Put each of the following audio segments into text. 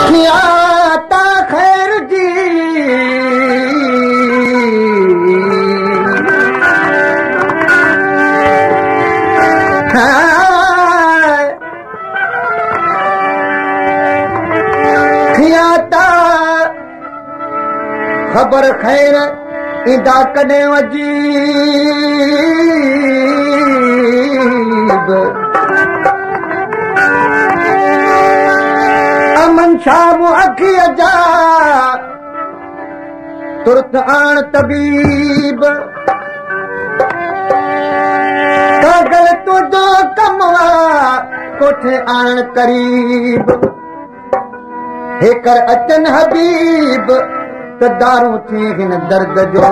खियाता खैर जी खियाता ख़बर खैर ईंदा कॾहिं वजीब अमन शाम अखीअ जा तुर्त आण तबीब कागल तुंहिंजो कम कोठे आण करीब हेकर अचन हबीब त दारू थी हिन दर्द जो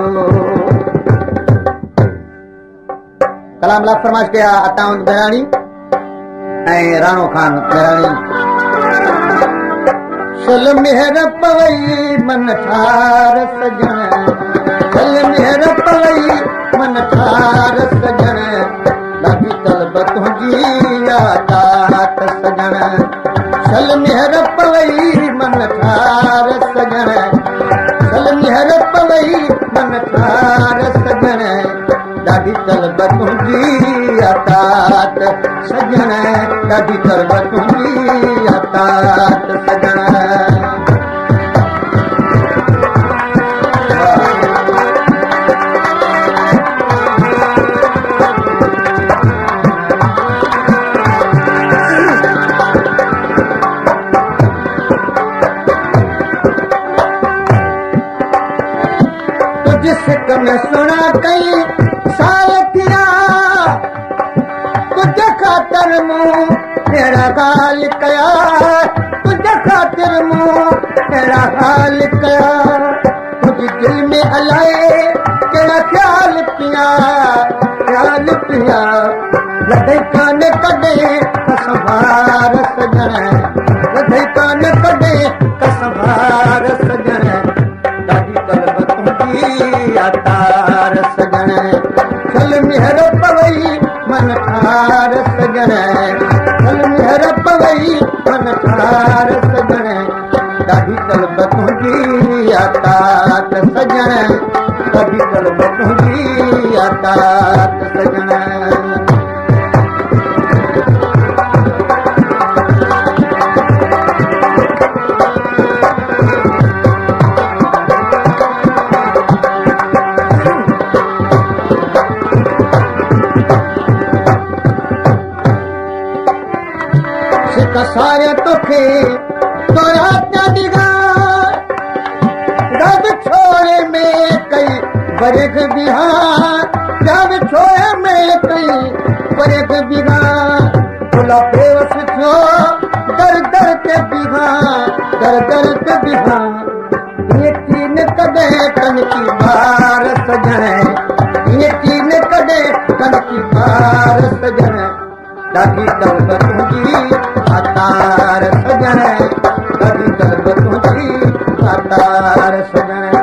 कलाम ला फरमाइश कया अताउन बहराणी ऐं राणो खान बहराणी चल मेहर पवई मन ठार सजण चल मेहर पवई मन ठार सजण ॾाढी तलब तुंहिंजी यादात सजण चल मेहर पवई मन ठार सजण चल मेहर पवई मन ठार सजण ॾाढी तलब तुंहिंजी यादात सजण ॾाढी तलब तुंहिंजी यादात सजण में सुना कई साल थिया तुझे ख़ातिर मूं तेरा हाल कया तुझे ख़ातिर मूं तेरा हाल कया तुझे दिल में अलाए तेरा ख्याल पिया लधई कान कॾे कसभार सजण लधई कान कॾे कसभार सजण ॾाढी तलब तुंहिंजी यादार सजण चल मेहर पवई मन ठार सजण चल मेहर पवई मन ठार सजण ॾाढी तलब तुंहिंजी यादात सजण ॾाढी तलब तुंहिंजी यादात सजण साया तोखे तोरा दिगा रब छोड़े में कई बरग बिहार रब छोड़े में कई बरग बिहार भुला बेवस थियो दर दर ते बिहार ये तीन कदे कन की बार सजण ये तीन कदे कन की बार सजण ॾाढी तलब तुंहिंजी यादार सजण ॾाढी तलब तुंहिंजी यादार सजण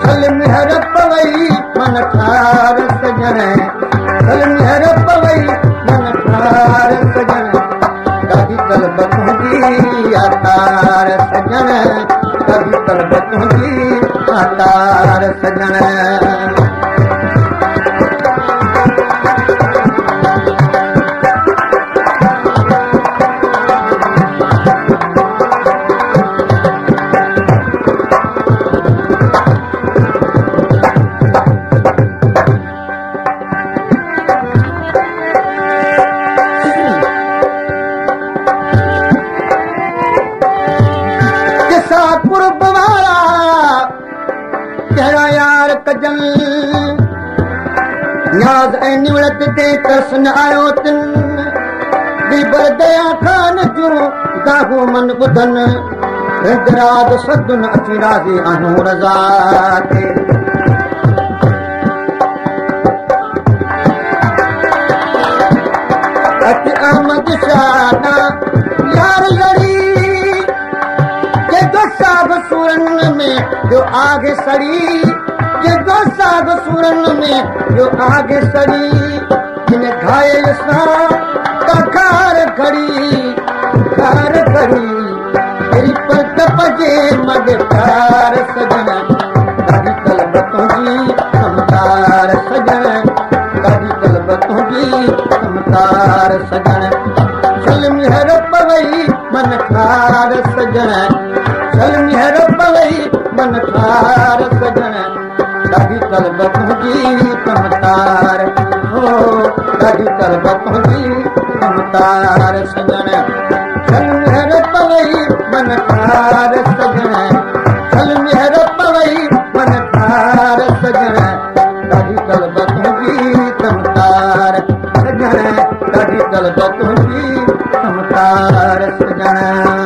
चल मेहर पवई मन ठार सजण चल मेहर पवई मन ठार सजण ॾाढी तलब तुंहिंजी यादार सजण ॾाढी तलब तुंहिंजी यादार सजण न्याज़ ऐं निवड़त ते तरसन आयो तिन बीबर दया खान जूं दाहूं मन ॿुधन रिंदराज सदुन अची राज़ी आहियूं रज़ा ते अच अहमद शाना यार लड़ी जेको साग सूरन में जो आगे सड़ी जेको साग सूरन में जो आगे सड़ी जिन घायल सां कार खड़ी तेरी पर जे मग प्यार सजण ॾाढी तलब तुंहिंजी समतार सजण ॾाढी तलब तुंहिंजी समतार सजण चल मेहर पवई मन ठार सजण चल मेहर पवई मन ठार सजण ॾाढी तलब तुंहिंजी समतार हो ॾाढी तलब तुंहिंजी समतार सजण चल मेहर पवई मन ठार सजण चल मेहर पवई मन ठार सजण ॾाढी तलब तुंहिंजी समतार सजण ॾाढी तलब तुंहिंजी समतार सजण